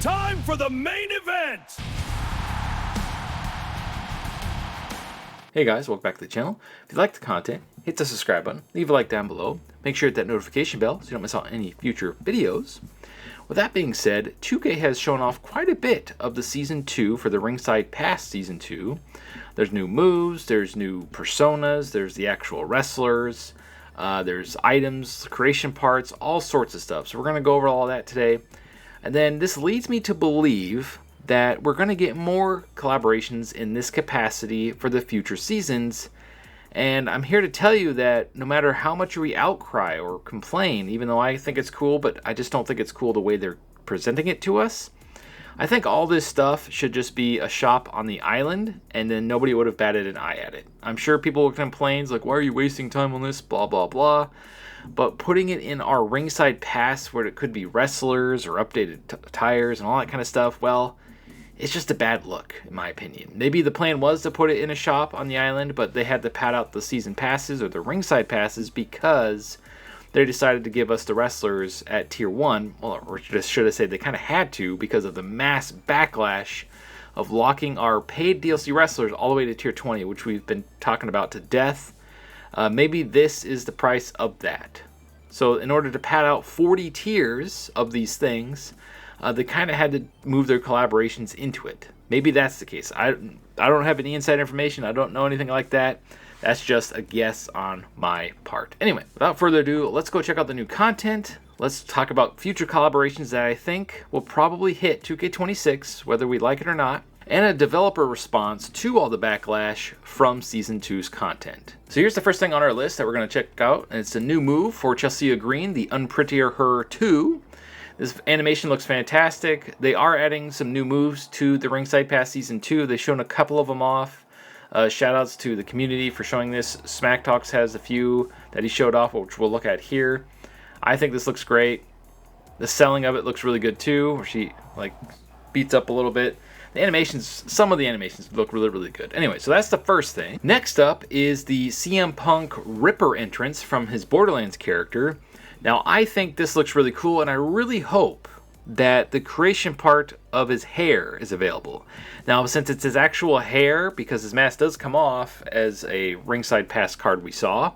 Time for the main event! Hey guys, welcome back to the channel. If you like the content, hit the subscribe button, leave a like down below, make sure to hit that notification bell so you don't miss out on any future videos. With that being said, 2K has shown off quite a bit of the Season 2 for the Ringside Pass Season 2. There's new moves, there's new personas, there's the actual wrestlers, there's items, creation parts, all sorts of stuff. So we're going to go over all that today. And then this leads me to believe that we're going to get more collaborations in this capacity for the future seasons. And I'm here to tell you that no matter how much we outcry or complain, even though I think it's cool, but I just don't think it's cool the way they're presenting it to us, I think all this stuff should just be a shop on the island, and then nobody would have batted an eye at it. I'm sure people will complain, like, why are you wasting time on this, blah, blah, blah. But putting it in our Ringside Pass where it could be wrestlers or updated tires and all that kind of stuff, well, it's just a bad look, in my opinion. Maybe the plan was to put it in a shop on the island, but they had to pad out the season passes or the ringside passes because they decided to give us the wrestlers at Tier 1. Well, or should I say they kind of had to because of the mass backlash of locking our paid DLC wrestlers all the way to Tier 20, which we've been talking about to death. Maybe this is the price of that. So in order to pad out 40 tiers of these things, they kind of had to move their collaborations into it. Maybe that's the case. I don't have any inside information. I don't know anything like that. That's just a guess on my part. Anyway, without further ado, let's go check out the new content. Let's talk about future collaborations that I think will probably hit 2K26, whether we like it or not, and a developer response to all the backlash from Season 2's content. So here's the first thing on our list that we're going to check out, and it's a new move for Chelsea Green, the Unprettier Her 2. This animation looks fantastic. They are adding some new moves to the Ringside Pass Season 2. They've shown a couple of them off. Shoutouts to the community for showing this. Smack Talks has a few that he showed off, which we'll look at here. I think this looks great. The selling of it looks really good too, where she like beats up a little bit. The animations, some of the animations look really, really good. Anyway, so that's the first thing. Next up is the CM Punk Ripper entrance from his Borderlands character. Now, I think this looks really cool, and I really hope that the creation part of his hair is available. Now, since it's his actual hair, because his mask does come off as a Ringside Pass card we saw,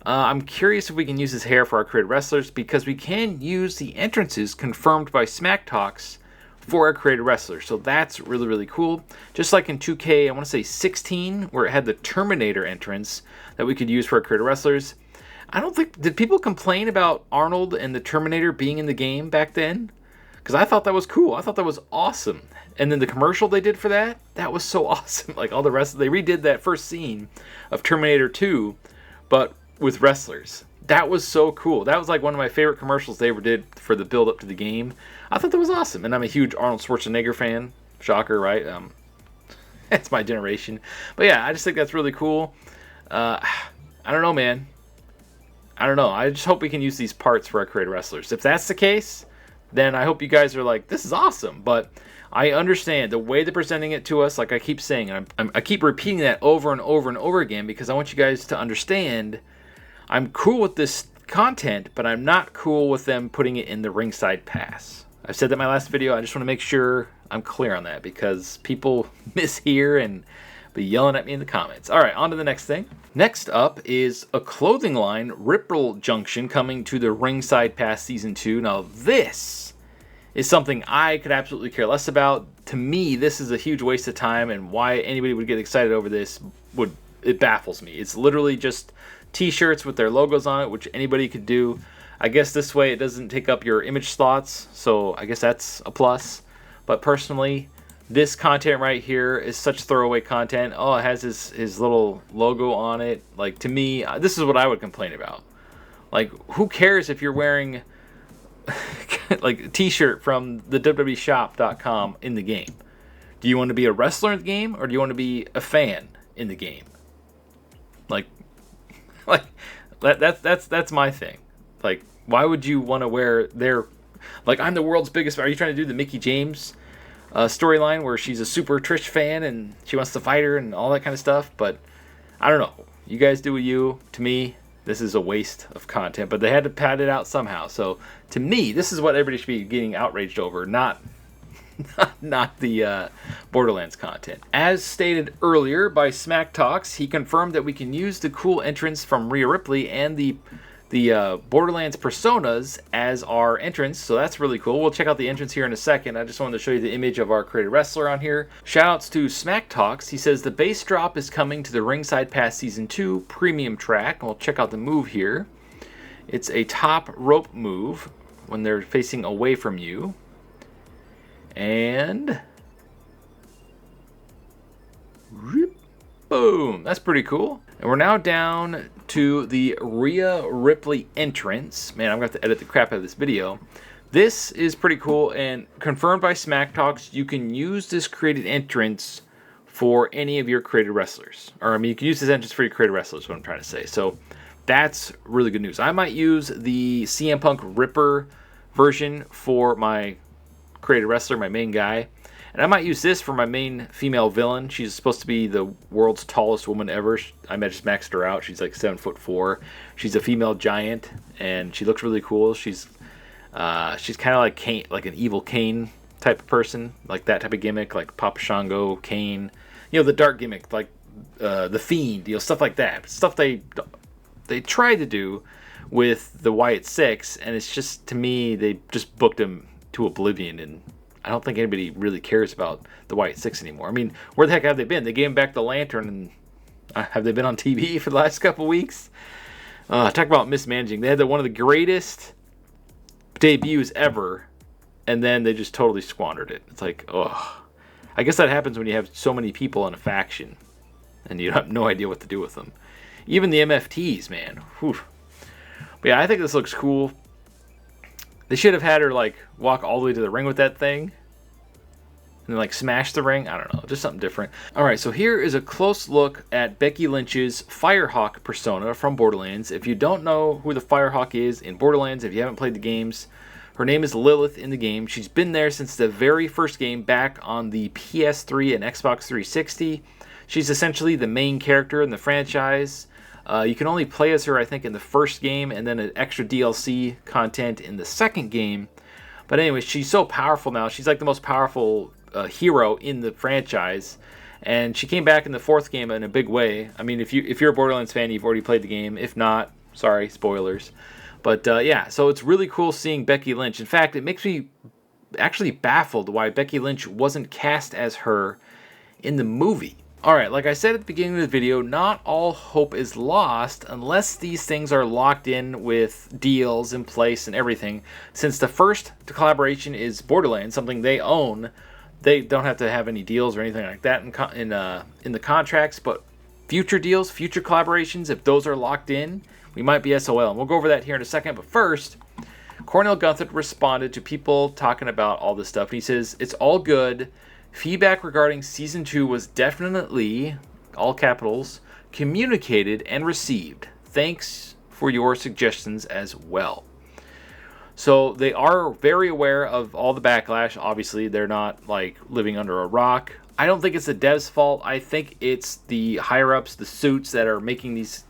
I'm curious if we can use his hair for our created wrestlers, because we can use the entrances confirmed by Smack Talks for our created wrestlers. So that's really, really cool. Just like in 2K, I want to say 16, where it had the Terminator entrance that we could use for our created wrestlers. I don't think, did people complain about Arnold and the Terminator being in the game back then? Because I thought that was cool. I thought that was awesome. And then the commercial they did for that, that was so awesome. Like all the rest, they redid that first scene of Terminator 2, but with wrestlers. That was so cool. That was like one of my favorite commercials they ever did for the build up to the game. I thought that was awesome. And I'm a huge Arnold Schwarzenegger fan. Shocker, right? It's my generation. But yeah, I just think that's really cool. I don't know, man. I don't know. I just hope we can use these parts for our created wrestlers. If that's the case, then I hope you guys are like, this is awesome. But I understand the way they're presenting it to us, like I keep saying, I keep repeating that over and over and over again because I want you guys to understand I'm cool with this content, but I'm not cool with them putting it in the Ringside Pass. I've said that in my last video. I just want to make sure I'm clear on that because people mishear and be yelling at me in the comments. All right, on to the next thing. Next up is a clothing line, Ripple Junction, coming to the Ringside Pass Season 2. Now this is something I could absolutely care less about. To me, this is a huge waste of time, and why anybody would get excited over this it baffles me. It's literally just t-shirts with their logos on it, which anybody could do. I guess this way it doesn't take up your image slots, so I guess that's a plus. But personally, this content right here is such throwaway content. Oh, it has his little logo on it. Like, to me, this is what I would complain about. Like, who cares if you're wearing like a t-shirt from the WWEshop.com in the game? Do you want to be a wrestler in the game, or do you want to be a fan in the game? Like that's my thing. Like, why would you want to wear their, like, I'm the world's biggest, are you trying to do the Mickie James storyline where she's a super Trish fan and she wants to fight her and all that kind of stuff? But I don't know. You guys do you. To me, this is a waste of content, but they had to pad it out somehow. So to me, this is what everybody should be getting outraged over, not not the Borderlands content. As stated earlier by Smack Talks, he confirmed that we can use the cool entrance from Rhea Ripley and the Borderlands personas as our entrance, so that's really cool. We'll check out the entrance here in a second. I just wanted to show you the image of our created wrestler on here. Shoutouts to Smack Talks. He says the bass drop is coming to the Ringside Pass Season 2 premium track. We'll check out the move here. It's a top rope move when they're facing away from you. And boom, that's pretty cool. And we're now down to the Rhea Ripley entrance. Man, I'm going to have to edit the crap out of this video. This is pretty cool, and confirmed by Smack Talks, you can use this created entrance for any of your created wrestlers. Or, I mean, you can use this entrance for your created wrestlers, is what I'm trying to say. So, that's really good news. I might use the CM Punk Ripper version for my created wrestler, my main guy. And I might use this for my main female villain. She's supposed to be the world's tallest woman ever. I just maxed her out. She's like 7'4". She's a female giant, and she looks really cool. She's kind of like Kane, like an evil Kane type of person, like that type of gimmick, like Papa Shango, Kane. You know, the dark gimmick, like the Fiend. You know, stuff like that. Stuff they tried to do with the Wyatt Six, and it's just, to me, they just booked him to oblivion, and I don't think anybody really cares about the Wyatt Six anymore. I mean, where the heck have they been? They gave him back the lantern, and have they been on TV for the last couple weeks? Talk about mismanaging. They had one of the greatest debuts ever, and then they just totally squandered it. It's like, oh, I guess that happens when you have so many people in a faction, and you have no idea what to do with them. Even the MFTs, man. Whew. But yeah, I think this looks cool. They should have had her, like, walk all the way to the ring with that thing. And then, like, smash the ring. I don't know. Just something different. Alright, so here is a close look at Becky Lynch's Firehawk persona from Borderlands. If you don't know who the Firehawk is in Borderlands, if you haven't played the games, her name is Lilith in the game. She's been there since the very first game back on the PS3 and Xbox 360. She's essentially the main character in the franchise. You can only play as her, I think, in the first game, and then an extra DLC content in the second game. But anyway, she's so powerful now. She's like the most powerful hero in the franchise, and she came back in the fourth game in a big way. I mean, if you're a Borderlands fan, you've already played the game. If not, sorry, spoilers. But yeah, so it's really cool seeing Becky Lynch. In fact, it makes me actually baffled why Becky Lynch wasn't cast as her in the movie. Alright, like I said at the beginning of the video, not all hope is lost unless these things are locked in with deals in place and everything. Since the first collaboration is Borderlands, something they own, they don't have to have any deals or anything like that in the contracts. But future deals, future collaborations, if those are locked in, we might be SOL. And we'll go over that here in a second. But first, Cornell Gunther responded to people talking about all this stuff. And he says, it's all good. Feedback regarding Season 2 was definitely, all capitals, communicated and received. Thanks for your suggestions as well. So they are very aware of all the backlash. Obviously, they're not like living under a rock. I don't think it's the devs' fault. I think it's the higher-ups, the suits that are making these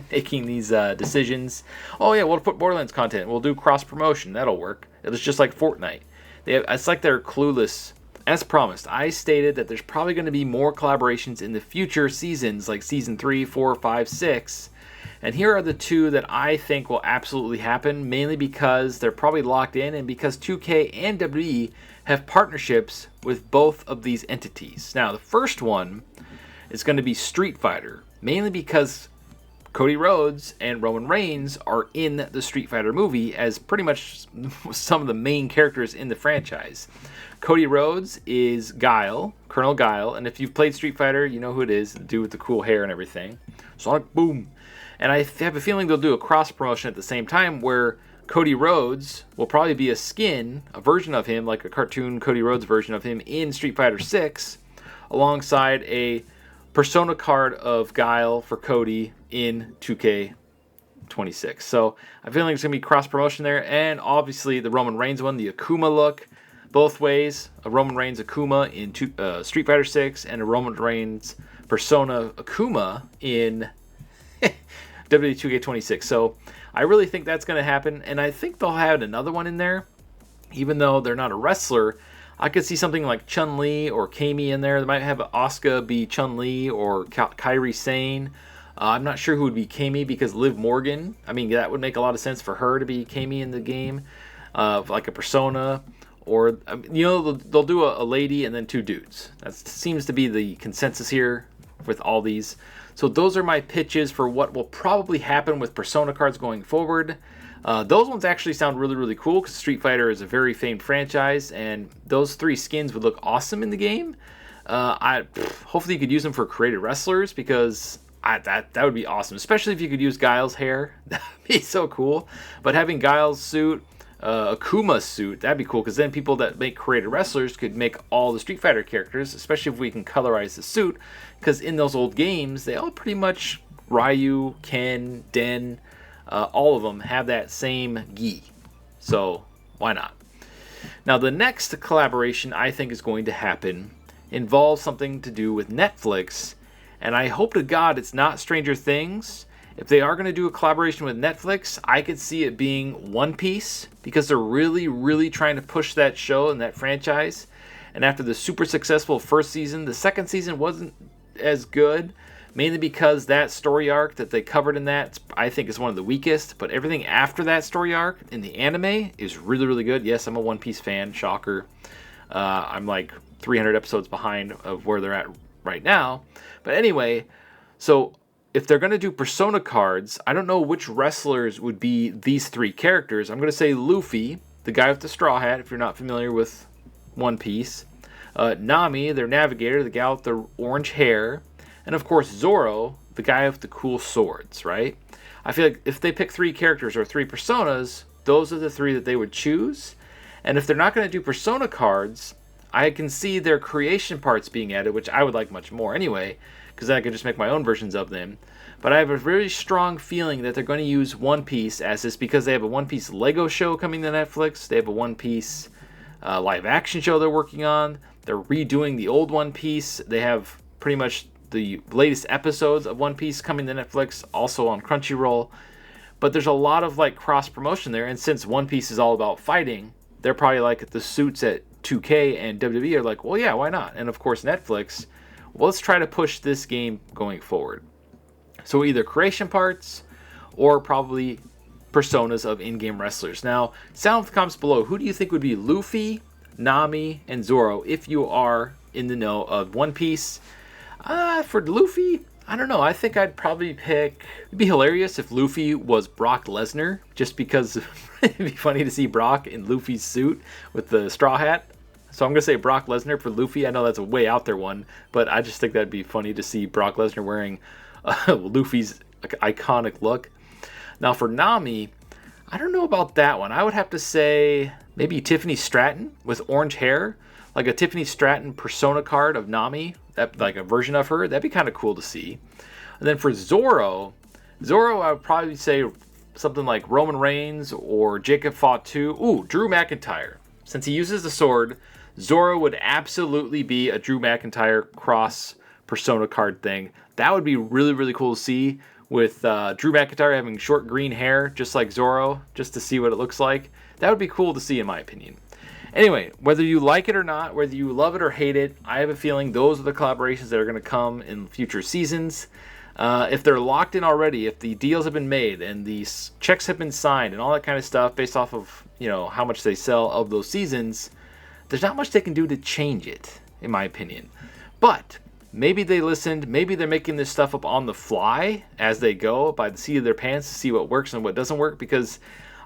decisions. Oh yeah, we'll put Borderlands content. We'll do cross-promotion. That'll work. It's just like Fortnite. It's like they're clueless. As promised, I stated that there's probably going to be more collaborations in the future seasons, like Season 3, 4, 5, 6. And here are the two that I think will absolutely happen, mainly because they're probably locked in and because 2K and WWE have partnerships with both of these entities. Now, the first one is going to be Street Fighter, mainly because Cody Rhodes and Roman Reigns are in the Street Fighter movie as pretty much some of the main characters in the franchise. Cody Rhodes is Guile, Colonel Guile, and if you've played Street Fighter, you know who it is, the dude with the cool hair and everything. Sonic Boom. And I have a feeling they'll do a cross-promotion at the same time where Cody Rhodes will probably be a skin, a version of him, like a cartoon Cody Rhodes version of him in Street Fighter 6, alongside a persona card of Guile for Cody in 2K26. So I feel like it's going to be cross-promotion there, and obviously the Roman Reigns one, the Akuma look, both ways, a Roman Reigns Akuma in Street Fighter 6 and a Roman Reigns persona Akuma in WWE 2K26. So I really think that's going to happen, and I think they'll have another one in there. Even though they're not a wrestler, I could see something like Chun-Li or Kami in there. They might have Asuka be Chun-Li or Kairi Sane. I'm not sure who would be Kami because Liv Morgan, I mean, that would make a lot of sense for her to be Kami in the game, like a Persona. Or, they'll do a lady and then 2 dudes. That seems to be the consensus here with all these. So those are my pitches for what will probably happen with Persona cards going forward. Those ones actually sound really, really cool because Street Fighter is a very famed franchise, and those 3 skins would look awesome in the game. Hopefully you could use them for created wrestlers because that would be awesome, especially if you could use Guile's hair. That would be so cool. But having Guile's suit, Akuma's suit, that'd be cool because then people that make created wrestlers could make all the Street Fighter characters, especially if we can colorize the suit, because in those old games, they all pretty much, Ryu, Ken, Den, all of them have that same gi. So why not? Now the next collaboration I think is going to happen involves something to do with Netflix, and I hope to God it's not Stranger Things. If they are going to do a collaboration with Netflix, I could see it being One Piece because they're really, really trying to push that show and that franchise. And after the super successful first season, the second season wasn't as good, mainly because that story arc that they covered in that, I think, is one of the weakest. But everything after that story arc in the anime is really, really good. Yes, I'm a One Piece fan. Shocker. I'm like 300 episodes behind of where they're at right now. But anyway, so if they're going to do Persona cards, I don't know which wrestlers would be these 3 characters. I'm going to say Luffy, the guy with the straw hat, if you're not familiar with One Piece. Nami, their navigator, the gal with the orange hair. And of course, Zoro, the guy with the cool swords, right? I feel like if they pick 3 characters or 3 personas, those are the 3 that they would choose. And if they're not going to do Persona cards, I can see their creation parts being added, which I would like much more anyway, because then I could just make my own versions of them. But I have a very strong feeling that they're going to use One Piece as this because they have a One Piece Lego show coming to Netflix. They have a One Piece live action show they're working on. They're redoing the old One Piece. They have pretty much the latest episodes of One Piece coming to Netflix, also on Crunchyroll. But there's a lot of like cross promotion there, and since One Piece is all about fighting, they're probably like the suits at 2K and WWE are like, well, yeah, why not? And of course, Netflix. Well, let's try to push this game going forward. So either creation parts or probably personas of in-game wrestlers. Now, sound in the comments below, who do you think would be Luffy, Nami, and Zoro if you are in the know of One Piece? For Luffy, I don't know. I think I'd probably pick... It'd be hilarious if Luffy was Brock Lesnar, just because it'd be funny to see Brock in Luffy's suit with the straw hat. So I'm going to say Brock Lesnar for Luffy. I know that's a way out there one, but I just think that'd be funny to see Brock Lesnar wearing Luffy's iconic look. Now for Nami, I don't know about that one. I would have to say maybe Tiffany Stratton with orange hair, like a Tiffany Stratton Persona card of Nami, that like a version of her. That'd be kind of cool to see. And then for Zoro, I would probably say something like Roman Reigns or Jacob Fatu. Ooh, Drew McIntyre. Since he uses the sword, Zoro would absolutely be a Drew McIntyre cross Persona card thing. That would be really, really cool to see with Drew McIntyre having short green hair, just like Zoro, just to see what it looks like. That would be cool to see, in my opinion. Anyway, whether you like it or not, whether you love it or hate it, I have a feeling those are the collaborations that are going to come in future seasons. If they're locked in already, if the deals have been made and the checks have been signed and all that kind of stuff based off of, how much they sell of those seasons, there's not much they can do to change it, in my opinion. But maybe they listened, maybe they're making this stuff up on the fly as they go by the seat of their pants to see what works and what doesn't work, because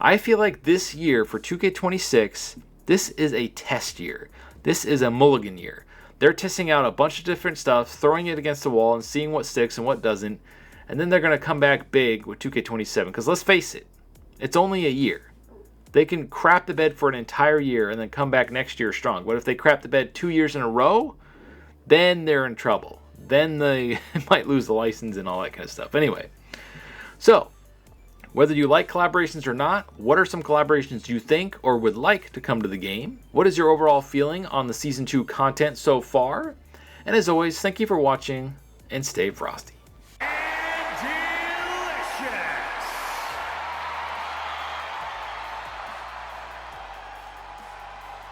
I feel like this year for 2K26, this is a test year. This is a mulligan year. They're testing out a bunch of different stuff, throwing it against the wall and seeing what sticks and what doesn't, and then they're going to come back big with 2K27, because let's face it, it's only a year. They can crap the bed for an entire year and then come back next year strong. But if they crap the bed 2 years in a row, then they're in trouble. Then they might lose the license and all that kind of stuff. Anyway, so whether you like collaborations or not, what are some collaborations you think or would like to come to the game? What is your overall feeling on the Season 2 content so far? And as always, thank you for watching and stay frosty.